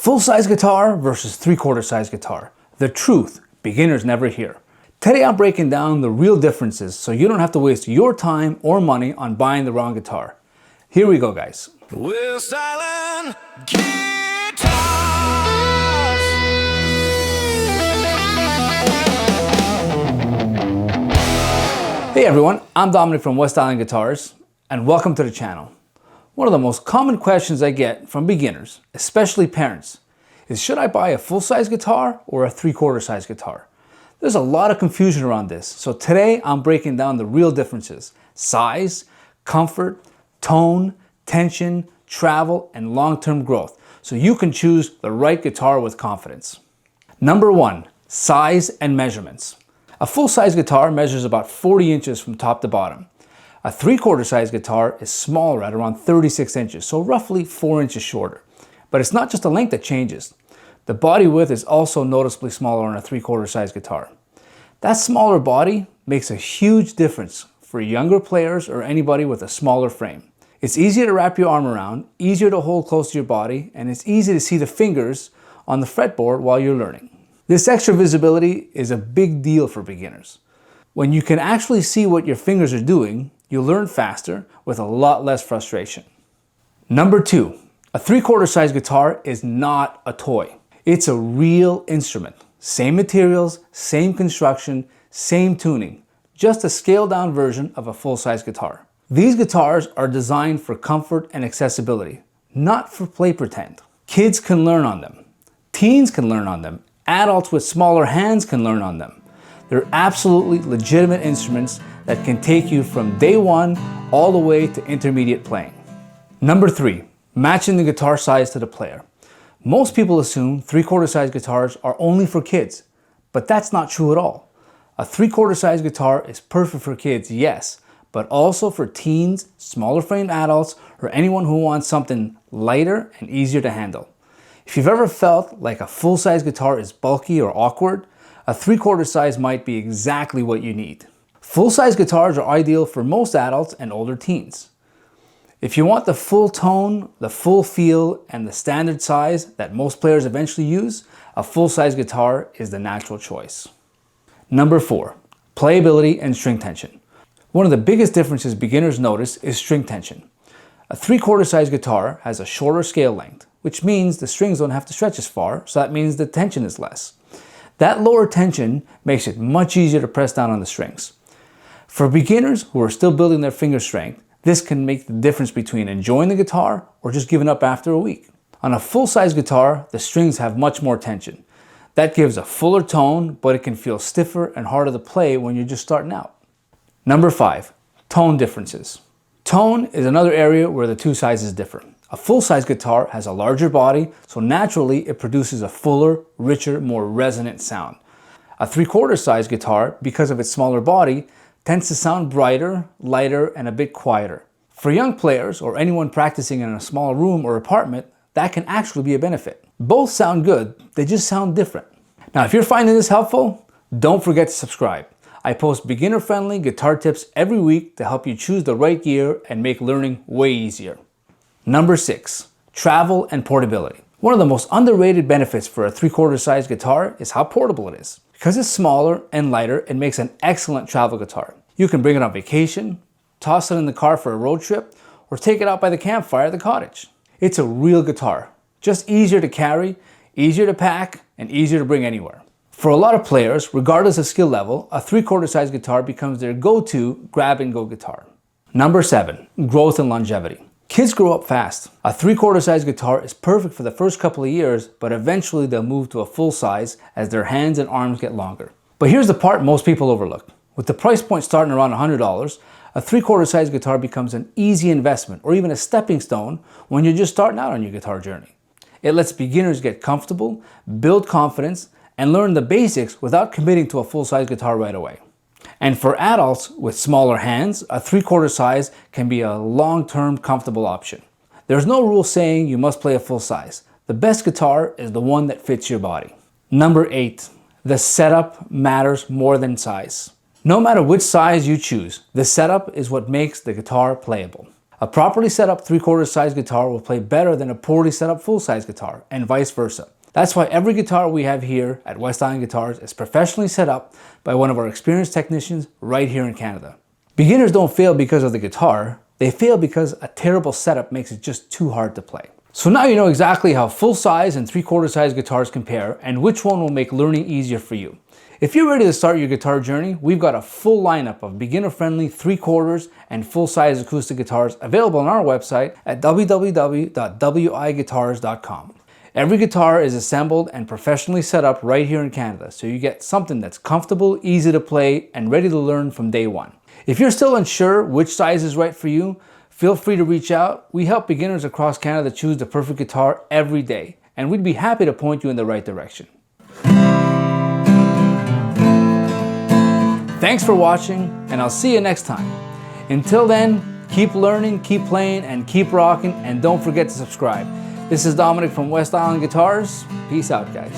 Full-size guitar versus three-quarter size guitar. The truth beginners never hear. Today I'm breaking down the real differences so you don't have to waste your time or money on buying the wrong guitar. Here we go, guys. We're styling guitars. Hey everyone, I'm Dominic from West Island Guitars and welcome to the channel. One of the most common questions I get from beginners, especially parents, is should I buy a full-size guitar or a three-quarter size guitar? There's a lot of confusion around this, so today I'm breaking down the real differences: size, comfort, tone, tension, travel, and long-term growth, so you can choose the right guitar with confidence. Number 1, size and measurements. A full-size guitar measures about 40 inches from top to bottom. A three-quarter size guitar is smaller at around 36 inches, so roughly 4 inches shorter. But it's not just the length that changes. The body width is also noticeably smaller on a three-quarter size guitar. That smaller body makes a huge difference for younger players or anybody with a smaller frame. It's easier to wrap your arm around, easier to hold close to your body, and it's easy to see the fingers on the fretboard while you're learning. This extra visibility is a big deal for beginners. When you can actually see what your fingers are doing, you'll learn faster with a lot less frustration. Number 2, a three-quarter size guitar is not a toy. It's a real instrument. Same materials, same construction, same tuning, just a scaled-down version of a full-size guitar. These guitars are designed for comfort and accessibility, not for play pretend. Kids can learn on them. Teens can learn on them. Adults with smaller hands can learn on them. They're absolutely legitimate instruments that can take you from day one all the way to intermediate playing. Number 3, matching the guitar size to the player. Most people assume three-quarter size guitars are only for kids, but that's not true at all. A three-quarter size guitar is perfect for kids, yes, but also for teens, smaller framed adults, or anyone who wants something lighter and easier to handle. If you've ever felt like a full-size guitar is bulky or awkward, a three-quarter size might be exactly what you need. Full-size guitars are ideal for most adults and older teens. If you want the full tone, the full feel, and the standard size that most players eventually use, a full-size guitar is the natural choice. Number 4, playability and string tension. One of the biggest differences beginners notice is string tension. A three-quarter size guitar has a shorter scale length, which means the strings don't have to stretch as far, so that means the tension is less. That lower tension makes it much easier to press down on the strings. For beginners who are still building their finger strength, this can make the difference between enjoying the guitar or just giving up after a week. On a full-size guitar, the strings have much more tension. That gives a fuller tone, but it can feel stiffer and harder to play when you're just starting out. Number 5, tone differences. Tone is another area where the two sizes differ. A full-size guitar has a larger body, so naturally it produces a fuller, richer, more resonant sound. A three-quarter size guitar, because of its smaller body, tends to sound brighter, lighter, and a bit quieter. For young players or anyone practicing in a small room or apartment, that can actually be a benefit. Both sound good, they just sound different. Now, if you're finding this helpful, don't forget to subscribe. I post beginner-friendly guitar tips every week to help you choose the right gear and make learning way easier. Number 6, travel and portability. One of the most underrated benefits for a three-quarter size guitar is how portable it is. Because it's smaller and lighter, it makes an excellent travel guitar. You can bring it on vacation, toss it in the car for a road trip, or take it out by the campfire at the cottage. It's a real guitar, just easier to carry, easier to pack, and easier to bring anywhere. For a lot of players, regardless of skill level, a three-quarter size guitar becomes their go-to grab-and-go guitar. Number 7, growth and longevity. Kids grow up fast. A three-quarter size guitar is perfect for the first couple of years, but eventually they'll move to a full size as their hands and arms get longer. But here's the part most people overlook. With the price point starting around $100, a three-quarter size guitar becomes an easy investment or even a stepping stone when you're just starting out on your guitar journey. It lets beginners get comfortable, build confidence, and learn the basics without committing to a full-size guitar right away. And for adults with smaller hands, a three-quarter size can be a long-term comfortable option. There's no rule saying you must play a full size. The best guitar is the one that fits your body. Number 8, the setup matters more than size. No matter which size you choose, the setup is what makes the guitar playable. A properly set up 3/4 size guitar will play better than a poorly set up full size guitar, and vice versa. That's why every guitar we have here at West Island Guitars is professionally set up by one of our experienced technicians right here in Canada. Beginners don't fail because of the guitar, they fail because a terrible setup makes it just too hard to play. So now you know exactly how full size and 3/4 size guitars compare and which one will make learning easier for you. If you're ready to start your guitar journey, we've got a full lineup of beginner-friendly 3/4 and full-size acoustic guitars available on our website at www.wiguitars.com. Every guitar is assembled and professionally set up right here in Canada, so you get something that's comfortable, easy to play, and ready to learn from day one. If you're still unsure which size is right for you, feel free to reach out. We help beginners across Canada choose the perfect guitar every day, and we'd be happy to point you in the right direction. Thanks for watching, and I'll see you next time. Until then, keep learning, keep playing, and keep rocking, and don't forget to subscribe. This is Domenic from West Island Guitars. Peace out, guys.